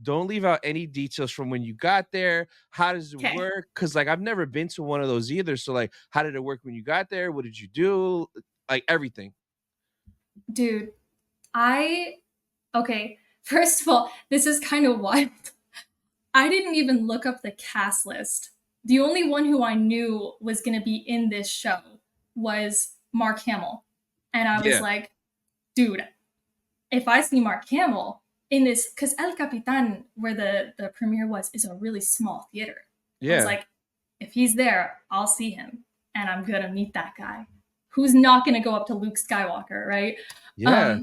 don't leave out any details from when you got there. How does it Okay. work? Because like I've never been to one of those either. So like, how did it work when you got there? What did you do? Like everything. Dude, okay, first of all, this is kind of wild. I didn't even look up the cast list. The only one who I knew was going to be in this show was Mark Hamill. And I was Yeah. like, dude, if I see Mark Hamill in this, because El Capitan, where the premiere was, is a really small theater. I was Yeah. like, if he's there, I'll see him and I'm going to meet that guy. Who's not going to go up to Luke Skywalker, right? Yeah.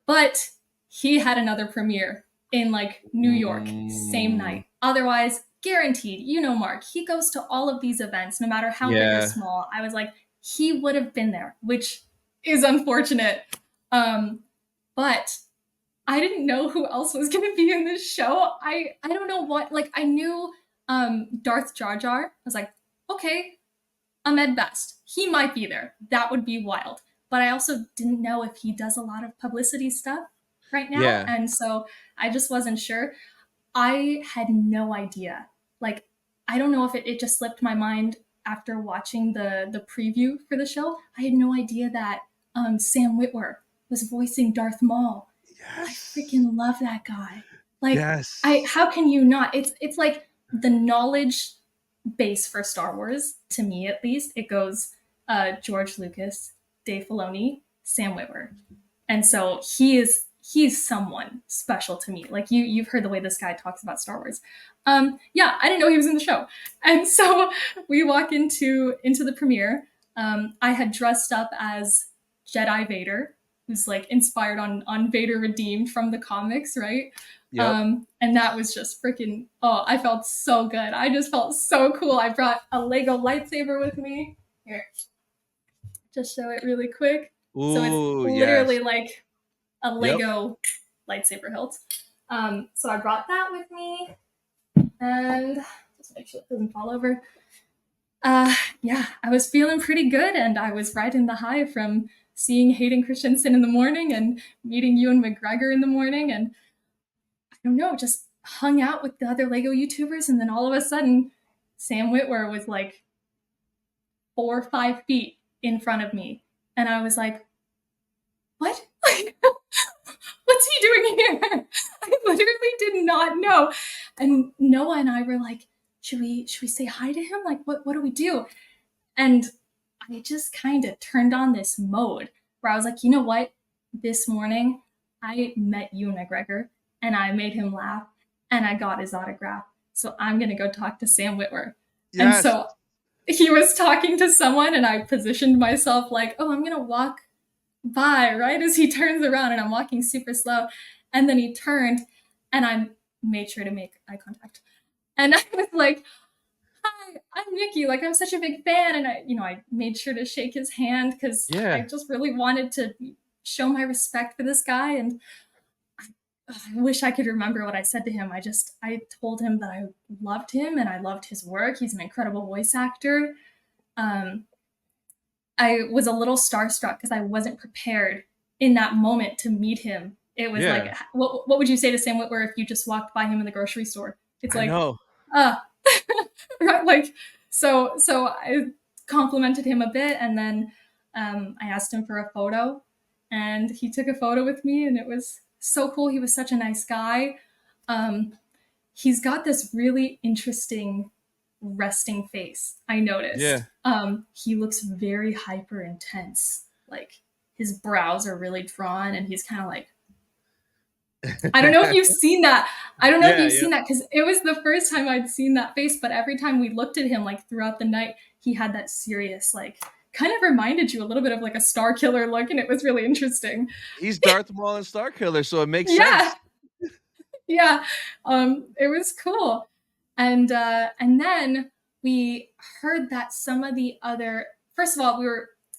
But he had another premiere in like New York, same Mm, night. Otherwise, guaranteed, you know, Mark, he goes to all of these events, no matter how big or yeah. small. I was like, he would have been there, which is unfortunate. But I didn't know who else was going to be in this show. I don't know what, like, I knew Darth Jar Jar. I was like, okay, Ahmed Best. He might be there. That would be wild. But I also didn't know if he does a lot of publicity stuff right now. Yeah. And so I just wasn't sure. I had no idea. Like, I don't know if it just slipped my mind after watching the preview for the show. I had no idea that Sam Witwer was voicing Darth Maul. I Yes. freaking love that guy. Like, Yes. how can you not? It's like the knowledge base for Star Wars, to me at least. It goes George Lucas, Dave Filoni, Sam Witwer. And so he's someone special to me. Like you've heard the way this guy talks about Star Wars. Yeah, I didn't know he was in the show. And so we walk into the premiere. I had dressed up as Jedi Vader, who's like inspired on Vader Redeemed from the comics, right? Yep. And that was just freaking, oh, I felt so good. I just felt so cool. I brought a Lego lightsaber with me. Here, just show it really quick. So it's Ooh, literally yes. like a Yep. Lego lightsaber hilt. So I brought that with me and just make sure it doesn't fall over. Yeah, I was feeling pretty good and I was riding the high from seeing Hayden Christensen in the morning and meeting Ewan McGregor in the morning. And I don't know, just hung out with the other Lego YouTubers. And then all of a sudden, Sam Witwer was like 4 or 5 feet in front of me. And I was like, what? Like, what's he doing here? I literally did not know. And Noah and I were like, should we say hi to him? Like, what do we do? And I just kind of turned on this mode where I was like, you know what? This morning I met Ewan McGregor and I made him laugh and I got his autograph. So I'm gonna go talk to Sam Witwer. And Yes. so he was talking to someone and I positioned myself like, oh, I'm gonna walk by right as he turns around and I'm walking super slow. And then he turned and I made sure to make eye contact. And I was like, hi, I'm Nikki. Like, I'm such a big fan. And I made sure to shake his hand because I Yeah. just really wanted to show my respect for this guy. And I wish I could remember what I said to him. I told him that I loved him and I loved his work. He's an incredible voice actor. I was a little starstruck because I wasn't prepared in that moment to meet him. It was Yeah. like, what would you say to Sam Witwer if you just walked by him in the grocery store? It's I like, know. right, like so I complimented him a bit and then I asked him for a photo and he took a photo with me and it was so cool. He was such a nice guy. Um, he's got this really interesting resting face, I noticed. Yeah. He looks very hyper intense. Like his brows are really drawn and he's kind of like, I don't know if you've seen that. I don't know if Yeah. you've Yeah. seen that because it was the first time I'd seen that face, but every time we looked at him, like throughout the night, he had that serious, like, kind of reminded you a little bit of like a Star Killer look, and it was really interesting. He's Darth Maul and Star Killer, so it makes Yeah, sense. yeah. It was cool. And then we heard that some of the other, first of all,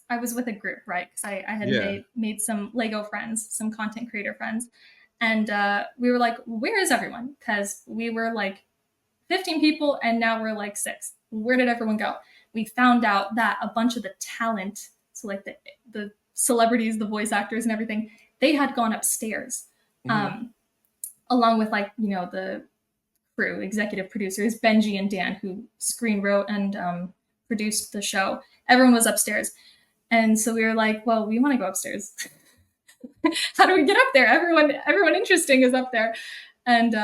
I was with a group, right? Because I had Yeah. made some Lego friends, some content creator friends. And we were like, where is everyone? Because we were like 15 people and now we're like 6. Where did everyone go? We found out that a bunch of the talent, so like the celebrities, the voice actors and everything, they had gone upstairs. Mhm. Um, along with like, you know, the crew, executive producers, Benji and Dan, who screen wrote and produced the show. Everyone was upstairs. And so we were like, well, we want to go upstairs. How do we get up there? Everyone interesting is up there. And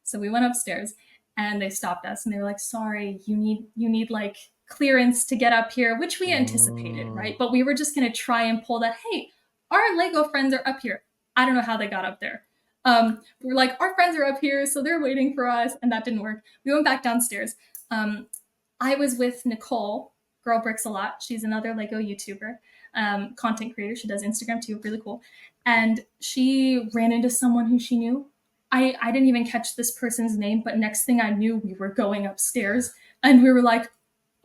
so we went upstairs and they stopped us and they were like, sorry, you need like clearance to get up here, which we anticipated, right? But we were just going to try and pull that, hey, our Lego friends are up here. I don't know how they got up there. We were like, our friends are up here, so they're waiting for us, and that didn't work. We went back downstairs. I was with Nicole, Girl Bricks a Lot. She's another Lego YouTuber, content creator. She does Instagram too, really cool. And she ran into someone who she knew. I didn't even catch this person's name, but next thing I knew, we were going upstairs, and we were like,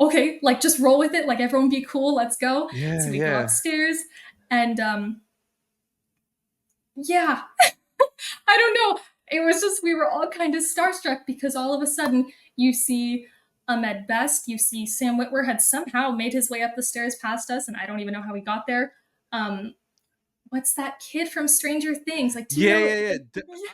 okay, like just roll with it. Like everyone be cool, let's go. Yeah, so we yeah. go upstairs, and yeah. I don't know. It was just, we were all kind of starstruck because all of a sudden you see Ahmed Best, you see Sam Witwer had somehow made his way up the stairs past us, and I don't even know how he got there. What's that kid from Stranger Things? Like, do you Yeah, know? yeah, yeah.